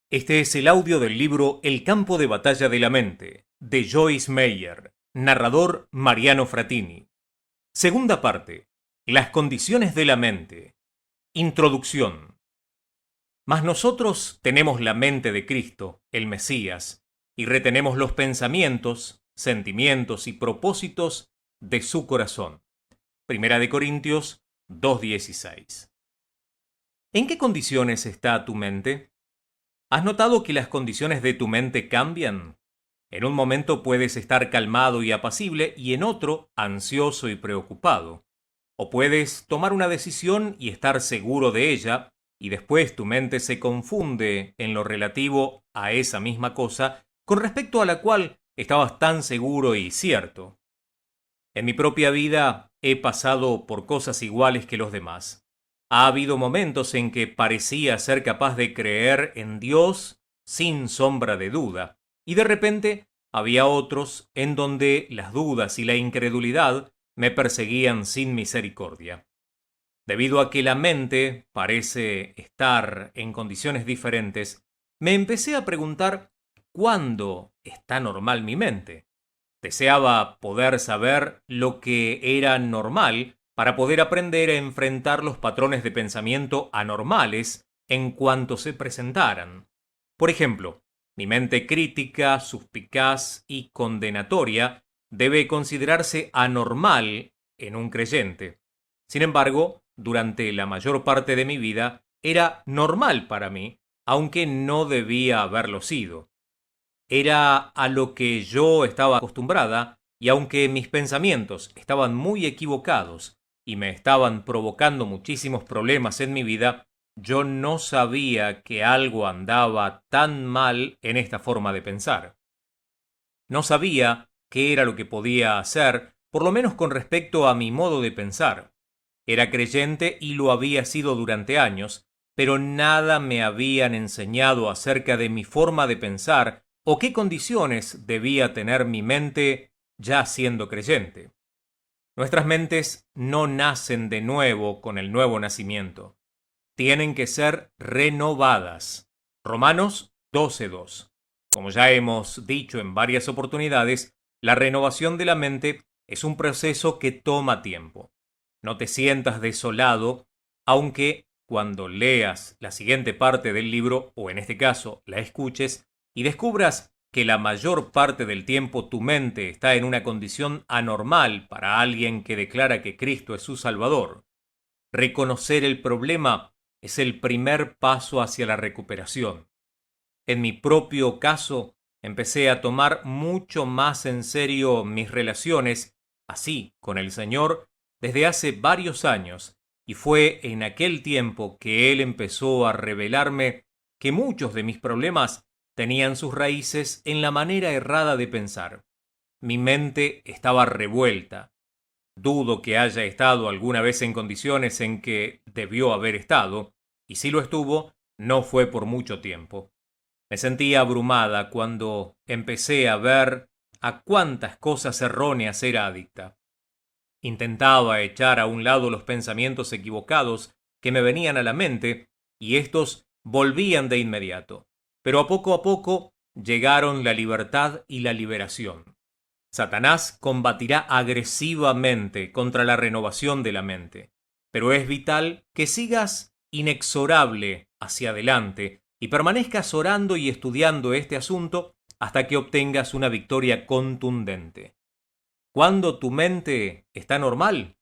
Este es el audio del libro El campo de batalla de la mente, de Joyce Meyer, narrador Mariano Frattini. Segunda parte, las condiciones de la mente. Introducción. Mas nosotros tenemos la mente de Cristo, el Mesías, y retenemos los pensamientos, sentimientos y propósitos de su corazón. Primera de Corintios 2:16. ¿En qué condiciones está tu mente? ¿Has notado que las condiciones de tu mente cambian? En un momento puedes estar calmado y apacible y en otro ansioso y preocupado. O puedes tomar una decisión y estar seguro de ella, y después tu mente se confunde en lo relativo a esa misma cosa con respecto a la cual estabas tan seguro y cierto. En mi propia vida he pasado por cosas iguales que los demás. Ha habido momentos en que parecía ser capaz de creer en Dios sin sombra de duda, y de repente había otros en donde las dudas y la incredulidad me perseguían sin misericordia. Debido a que la mente parece estar en condiciones diferentes, me empecé a preguntar ¿cuándo está normal mi mente? Deseaba poder saber lo que era normal para poder aprender a enfrentar los patrones de pensamiento anormales en cuanto se presentaran. Por ejemplo, mi mente crítica, suspicaz y condenatoria debe considerarse anormal en un creyente. Sin embargo, durante la mayor parte de mi vida era normal para mí, aunque no debía haberlo sido. Era a lo que yo estaba acostumbrada, y aunque mis pensamientos estaban muy equivocados y me estaban provocando muchísimos problemas en mi vida, yo no sabía que algo andaba tan mal en esta forma de pensar. No sabía qué era lo que podía hacer, por lo menos con respecto a mi modo de pensar. Era creyente y lo había sido durante años, pero nada me habían enseñado acerca de mi forma de pensar o qué condiciones debía tener mi mente ya siendo creyente. Nuestras mentes no nacen de nuevo con el nuevo nacimiento. Tienen que ser renovadas. Romanos 12:2. Como ya hemos dicho en varias oportunidades, la renovación de la mente es un proceso que toma tiempo. No te sientas desolado, aunque cuando leas la siguiente parte del libro, o en este caso la escuches, y descubras que la mayor parte del tiempo tu mente está en una condición anormal para alguien que declara que Cristo es su Salvador. Reconocer el problema es el primer paso hacia la recuperación. En mi propio caso, empecé a tomar mucho más en serio mis relaciones, así, con el Señor, desde hace varios años, y fue en aquel tiempo que Él empezó a revelarme que muchos de mis problemas tenían sus raíces en la manera errada de pensar. Mi mente estaba revuelta. Dudo que haya estado alguna vez en condiciones en que debió haber estado, y si lo estuvo, no fue por mucho tiempo. Me sentía abrumada cuando empecé a ver a cuántas cosas erróneas era adicta. Intentaba echar a un lado los pensamientos equivocados que me venían a la mente, y estos volvían de inmediato. Pero a poco llegaron la libertad y la liberación. Satanás combatirá agresivamente contra la renovación de la mente, pero es vital que sigas inexorable hacia adelante y permanezcas orando y estudiando este asunto hasta que obtengas una victoria contundente. Cuando tu mente está normal,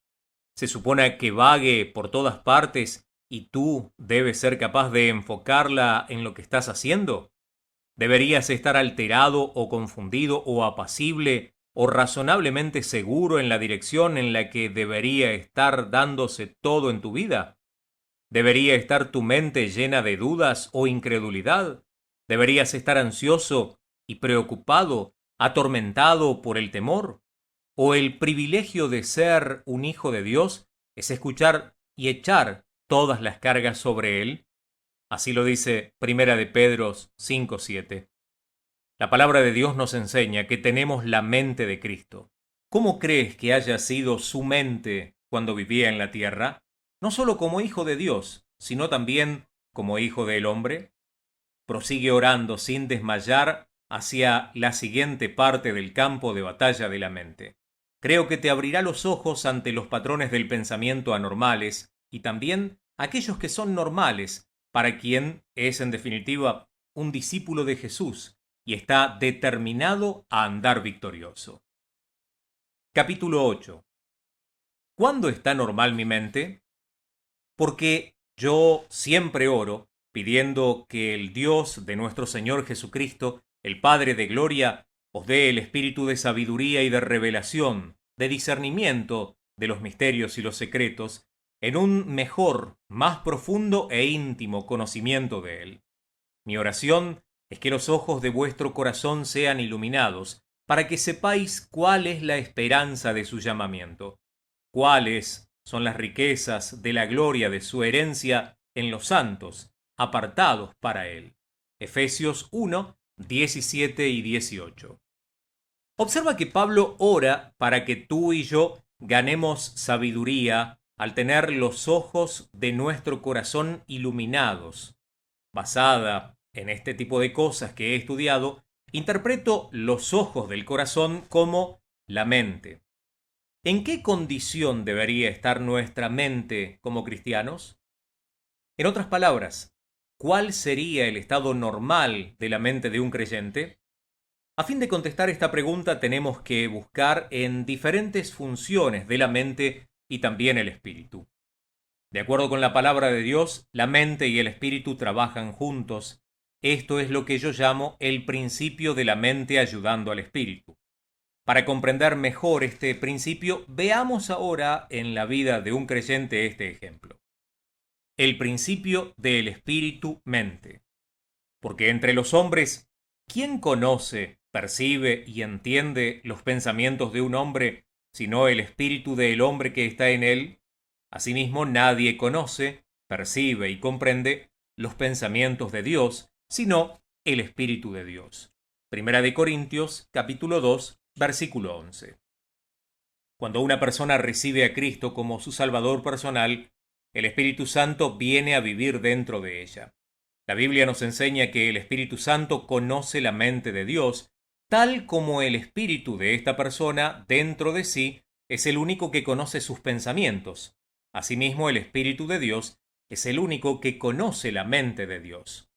se supone que vague por todas partes y tú debes ser capaz de enfocarla en lo que estás haciendo. ¿Deberías estar alterado o confundido o apacible o razonablemente seguro en la dirección en la que debería estar dándose todo en tu vida? ¿Debería estar tu mente llena de dudas o incredulidad? ¿Deberías estar ansioso y preocupado, atormentado por el temor? ¿O el privilegio de ser un hijo de Dios es escuchar y echar todas las cargas sobre Él? Así lo dice Primera de Pedro 5:7. La palabra de Dios nos enseña que tenemos la mente de Cristo. ¿Cómo crees que haya sido su mente cuando vivía en la tierra? No solo como hijo de Dios, sino también como hijo del hombre. Prosigue orando sin desmayar hacia la siguiente parte del campo de batalla de la mente. Creo que te abrirá los ojos ante los patrones del pensamiento anormales y también aquellos que son normales, para quien es en definitiva un discípulo de Jesús y está determinado a andar victorioso. Capítulo 8. ¿Cuándo está normal mi mente? Porque yo siempre oro, pidiendo que el Dios de nuestro Señor Jesucristo, el Padre de gloria, os dé el espíritu de sabiduría y de revelación, de discernimiento de los misterios y los secretos, en un mejor, más profundo e íntimo conocimiento de Él. Mi oración es que los ojos de vuestro corazón sean iluminados, para que sepáis cuál es la esperanza de su llamamiento, cuáles son las riquezas de la gloria de su herencia en los santos, apartados para Él. Efesios 1, 17 y 18. Observa que Pablo ora para que tú y yo ganemos sabiduría al tener los ojos de nuestro corazón iluminados. Basada en este tipo de cosas que he estudiado, interpreto los ojos del corazón como la mente. ¿En qué condición debería estar nuestra mente como cristianos? En otras palabras, ¿cuál sería el estado normal de la mente de un creyente? A fin de contestar esta pregunta tenemos que buscar en diferentes funciones de la mente y también el espíritu. De acuerdo con la palabra de Dios, la mente y el espíritu trabajan juntos. Esto es lo que yo llamo el principio de la mente ayudando al espíritu. Para comprender mejor este principio, veamos ahora en la vida de un creyente este ejemplo. El principio del espíritu-mente. Porque entre los hombres, ¿quién conoce, percibe y entiende los pensamientos de un hombre, sino el espíritu del hombre que está en él? Asimismo, nadie conoce, percibe y comprende los pensamientos de Dios, sino el Espíritu de Dios. Primera de Corintios, capítulo 2, versículo 11. Cuando una persona recibe a Cristo como su Salvador personal, el Espíritu Santo viene a vivir dentro de ella. La Biblia nos enseña que el Espíritu Santo conoce la mente de Dios, tal como el espíritu de esta persona dentro de sí es el único que conoce sus pensamientos. Asimismo, el Espíritu de Dios es el único que conoce la mente de Dios.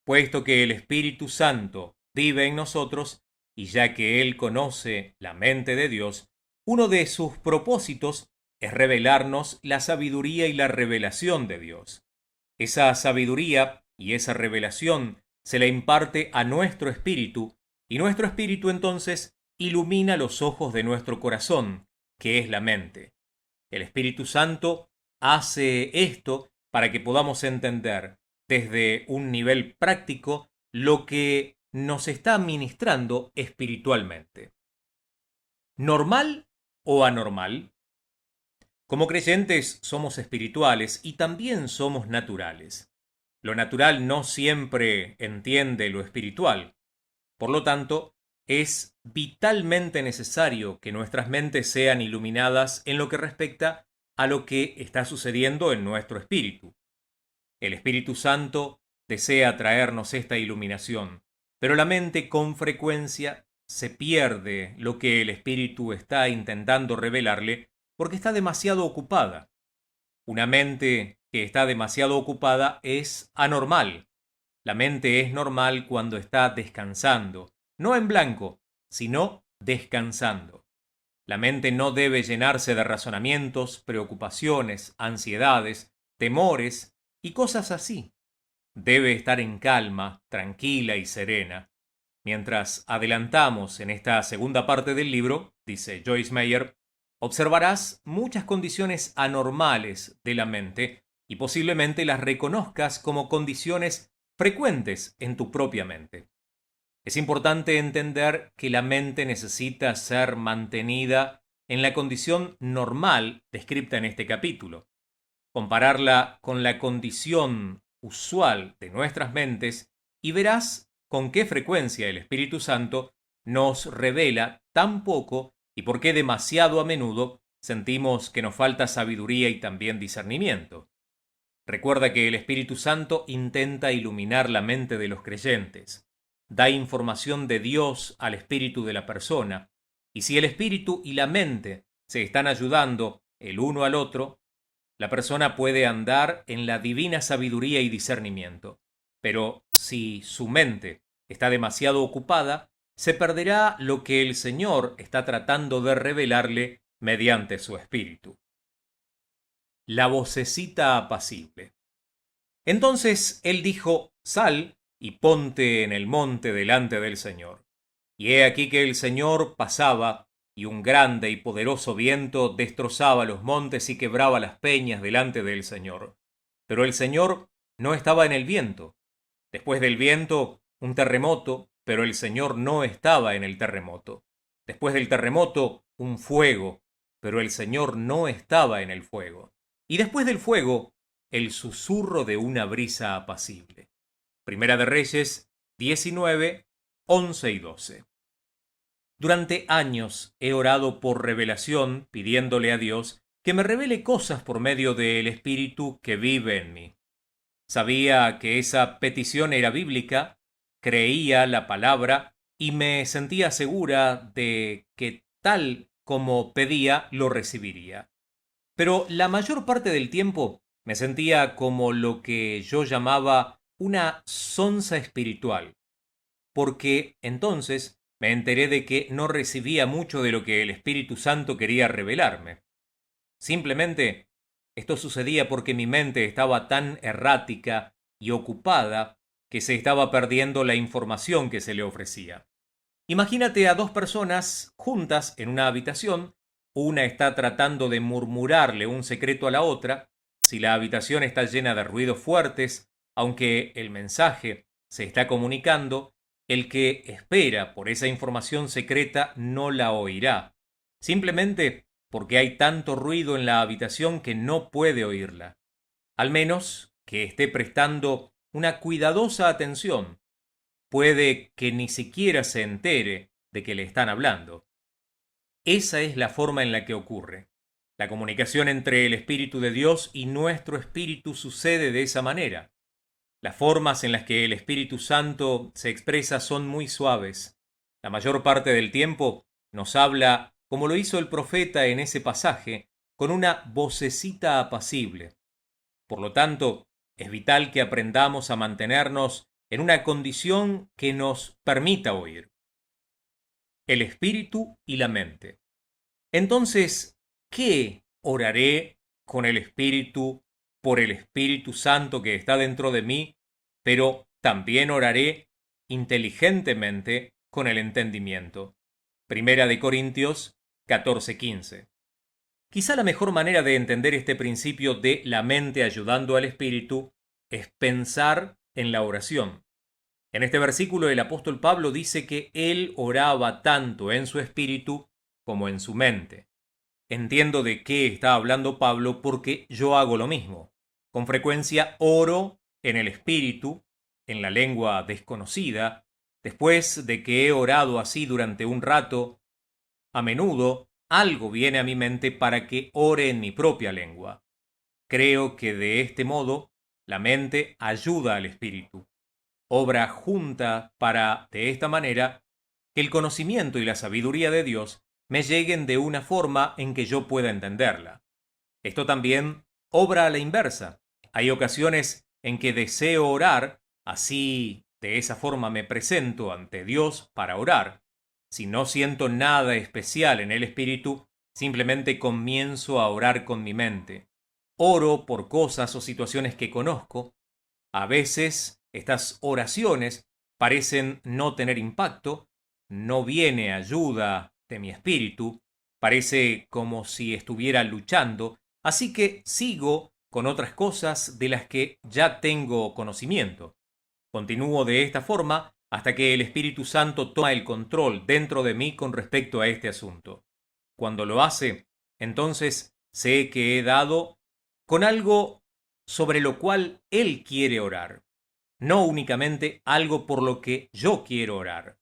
Puesto que el Espíritu Santo vive en nosotros, y ya que Él conoce la mente de Dios, uno de sus propósitos es revelarnos la sabiduría y la revelación de Dios. Esa sabiduría y esa revelación se la imparte a nuestro espíritu, y nuestro espíritu entonces ilumina los ojos de nuestro corazón, que es la mente. El Espíritu Santo hace esto para que podamos entender desde un nivel práctico lo que nos está ministrando espiritualmente. ¿Normal o anormal? Como creyentes somos espirituales y también somos naturales. Lo natural no siempre entiende lo espiritual. Por lo tanto, es vitalmente necesario que nuestras mentes sean iluminadas en lo que respecta a lo que está sucediendo en nuestro espíritu. El Espíritu Santo desea traernos esta iluminación, pero la mente con frecuencia se pierde lo que el Espíritu está intentando revelarle porque está demasiado ocupada. Una mente que está demasiado ocupada es anormal. La mente es normal cuando está descansando, no en blanco, sino descansando. La mente no debe llenarse de razonamientos, preocupaciones, ansiedades, temores y cosas así. Debe estar en calma, tranquila y serena. Mientras adelantamos en esta segunda parte del libro, dice Joyce Meyer, observarás muchas condiciones anormales de la mente y posiblemente las reconozcas como condiciones frecuentes en tu propia mente. Es importante entender que la mente necesita ser mantenida en la condición normal descrita en este capítulo. Compararla con la condición usual de nuestras mentes y verás con qué frecuencia el Espíritu Santo nos revela tan poco y por qué demasiado a menudo sentimos que nos falta sabiduría y también discernimiento. Recuerda que el Espíritu Santo intenta iluminar la mente de los creyentes, da información de Dios al espíritu de la persona, y si el espíritu y la mente se están ayudando el uno al otro, la persona puede andar en la divina sabiduría y discernimiento. Pero si su mente está demasiado ocupada, se perderá lo que el Señor está tratando de revelarle mediante su espíritu. La vocecita apacible. Entonces él dijo: Sal y ponte en el monte delante del Señor. Y he aquí que el Señor pasaba, y un grande y poderoso viento destrozaba los montes y quebraba las peñas delante del Señor. Pero el Señor no estaba en el viento. Después del viento, un terremoto, pero el Señor no estaba en el terremoto. Después del terremoto, un fuego, pero el Señor no estaba en el fuego. Y después del fuego, el susurro de una brisa apacible. Primera de Reyes 19, 11 y 12. Durante años he orado por revelación, pidiéndole a Dios que me revele cosas por medio del Espíritu que vive en mí. Sabía que esa petición era bíblica, creía la palabra y me sentía segura de que tal como pedía lo recibiría. Pero la mayor parte del tiempo me sentía como lo que yo llamaba una sonza espiritual, porque entonces me enteré de que no recibía mucho de lo que el Espíritu Santo quería revelarme. Simplemente esto sucedía porque mi mente estaba tan errática y ocupada que se estaba perdiendo la información que se le ofrecía. Imagínate a dos personas juntas en una habitación. Una está tratando de murmurarle un secreto a la otra. Si la habitación está llena de ruidos fuertes, aunque el mensaje se está comunicando, el que espera por esa información secreta no la oirá, simplemente porque hay tanto ruido en la habitación que no puede oírla, al menos que esté prestando una cuidadosa atención. Puede que ni siquiera se entere de que le están hablando. Esa es la forma en la que ocurre. La comunicación entre el Espíritu de Dios y nuestro espíritu sucede de esa manera. Las formas en las que el Espíritu Santo se expresa son muy suaves. La mayor parte del tiempo nos habla, como lo hizo el profeta en ese pasaje, con una vocecita apacible. Por lo tanto, es vital que aprendamos a mantenernos en una condición que nos permita oír. El espíritu y la mente. Entonces, ¿qué oraré con el espíritu por el Espíritu Santo que está dentro de mí? Pero también oraré inteligentemente con el entendimiento. Primera de Corintios 14:15. Quizá la mejor manera de entender este principio de la mente ayudando al espíritu es pensar en la oración. En este versículo el apóstol Pablo dice que él oraba tanto en su espíritu como en su mente. Entiendo de qué está hablando Pablo porque yo hago lo mismo. Con frecuencia oro en el espíritu, en la lengua desconocida. Después de que he orado así durante un rato, a menudo algo viene a mi mente para que ore en mi propia lengua. Creo que de este modo la mente ayuda al espíritu. Obra junta para, de esta manera, que el conocimiento y la sabiduría de Dios me lleguen de una forma en que yo pueda entenderla. Esto también obra a la inversa. Hay ocasiones en que deseo orar, así de esa forma me presento ante Dios para orar. Si no siento nada especial en el espíritu, simplemente comienzo a orar con mi mente. Oro por cosas o situaciones que conozco. A veces estas oraciones parecen no tener impacto, no viene ayuda de mi espíritu, parece como si estuviera luchando, así que sigo con otras cosas de las que ya tengo conocimiento. Continúo de esta forma hasta que el Espíritu Santo toma el control dentro de mí con respecto a este asunto. Cuando lo hace, entonces sé que he dado con algo sobre lo cual Él quiere orar, no únicamente algo por lo que yo quiero orar.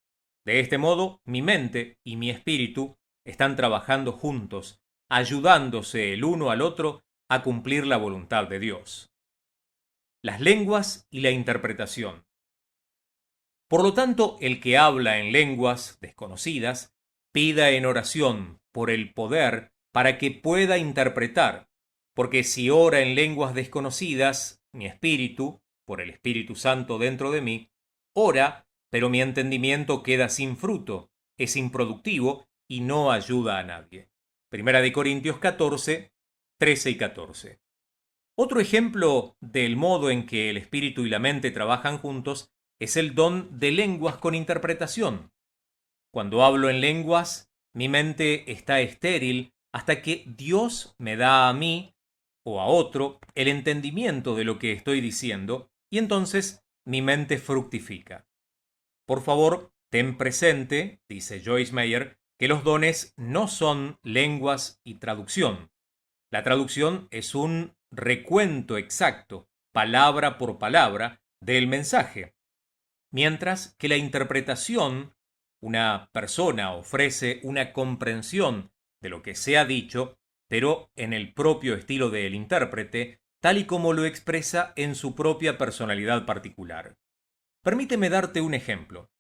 De este modo, mi mente y mi espíritu están trabajando juntos, ayudándose el uno al otro a cumplir la voluntad de Dios. las lenguas y la interpretación. Por lo tanto, el que habla en lenguas desconocidas, pida en oración por el poder para que pueda interpretar, porque si ora en lenguas desconocidas, mi espíritu, por el Espíritu Santo dentro de mí, ora, pero mi entendimiento queda sin fruto, es improductivo y no ayuda a nadie. Primera de Corintios 14, 13 y 14. Otro ejemplo del modo en que el espíritu y la mente trabajan juntos es el don de lenguas con interpretación. Cuando hablo en lenguas, mi mente está estéril hasta que Dios me da a mí o a otro el entendimiento de lo que estoy diciendo y entonces mi mente fructifica. Por favor, ten presente, dice Joyce Meyer, que los dones no son lenguas y traducción. La traducción es un recuento exacto, palabra por palabra, del mensaje, mientras que la interpretación, una persona ofrece una comprensión de lo que se ha dicho, pero en el propio estilo del intérprete, tal y como lo expresa en su propia personalidad particular. Permíteme darte un ejemplo.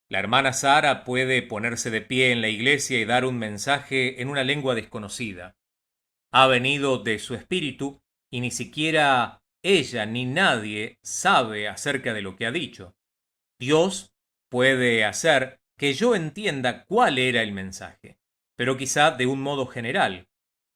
La hermana Sara puede ponerse de pie en la iglesia y dar un mensaje en una lengua desconocida. Ha venido de su espíritu y ni siquiera ella ni nadie sabe acerca de lo que ha dicho. Dios puede hacer que yo entienda cuál era el mensaje, pero quizá de un modo general.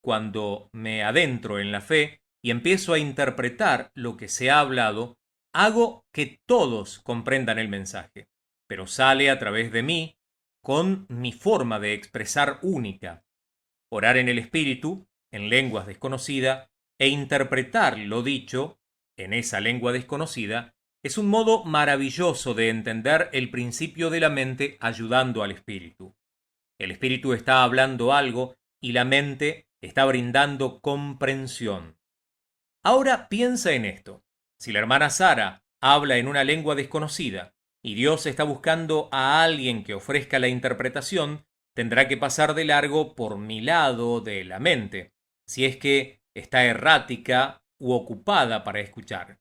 Cuando me adentro en la fe y empiezo a interpretar lo que se ha hablado, hago que todos comprendan el mensaje, pero sale a través de mí con mi forma de expresar única. Orar en el Espíritu, en lenguas desconocidas, e interpretar lo dicho en esa lengua desconocida, es un modo maravilloso de entender el principio de la mente ayudando al espíritu. El espíritu está hablando algo y la mente está brindando comprensión. Ahora piensa en esto. Si la hermana Sara habla en una lengua desconocida y Dios está buscando a alguien que ofrezca la interpretación, tendrá que pasar de largo por mi lado de la mente, si es que está errática u ocupada para escuchar.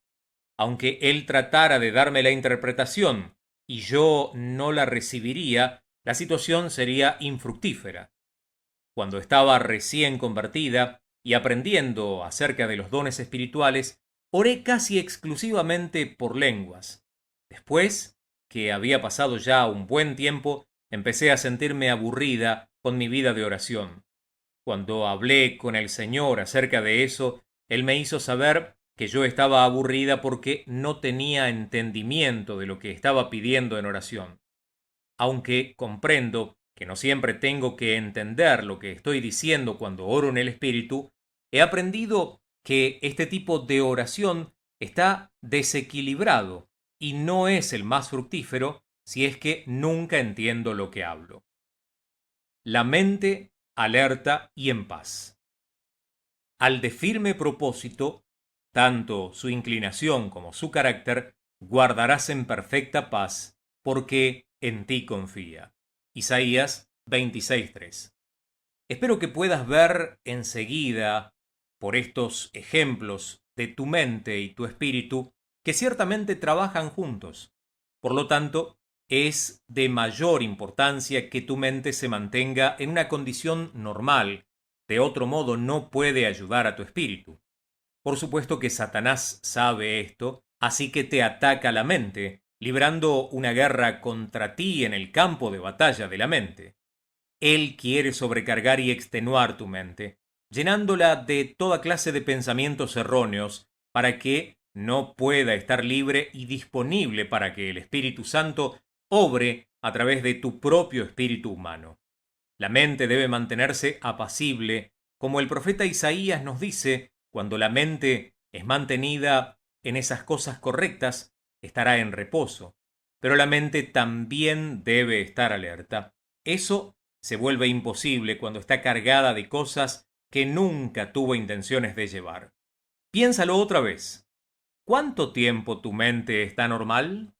Aunque él tratara de darme la interpretación y yo no la recibiría, la situación sería infructífera. Cuando estaba recién convertida y aprendiendo acerca de los dones espirituales, oré casi exclusivamente por lenguas. Después, que había pasado ya un buen tiempo, empecé a sentirme aburrida con mi vida de oración. Cuando hablé con el Señor acerca de eso, Él me hizo saber que yo estaba aburrida porque no tenía entendimiento de lo que estaba pidiendo en oración. Aunque comprendo que no siempre tengo que entender lo que estoy diciendo cuando oro en el Espíritu, he aprendido que este tipo de oración está desequilibrado y no es el más fructífero si es que nunca entiendo lo que hablo. La mente alerta y en paz. Al de firme propósito, tanto su inclinación como su carácter guardarás en perfecta paz, porque en ti confía. Isaías 26:3. Espero que puedas ver enseguida, por estos ejemplos de tu mente y tu espíritu, que ciertamente trabajan juntos. Por lo tanto, es de mayor importancia que tu mente se mantenga en una condición normal. De otro modo, no puede ayudar a tu espíritu. Por supuesto que Satanás sabe esto, así que te ataca la mente, librando una guerra contra ti en el campo de batalla de la mente. Él quiere sobrecargar y extenuar tu mente, llenándola de toda clase de pensamientos erróneos para que no pueda estar libre y disponible para que el Espíritu Santo obre a través de tu propio espíritu humano. La mente debe mantenerse apacible, como el profeta Isaías nos dice, cuando la mente es mantenida en esas cosas correctas, estará en reposo. Pero la mente también debe estar alerta. Eso se vuelve imposible cuando está cargada de cosas que nunca tuvo intenciones de llevar. Piénsalo otra vez. ¿Cuánto tiempo tu mente está normal?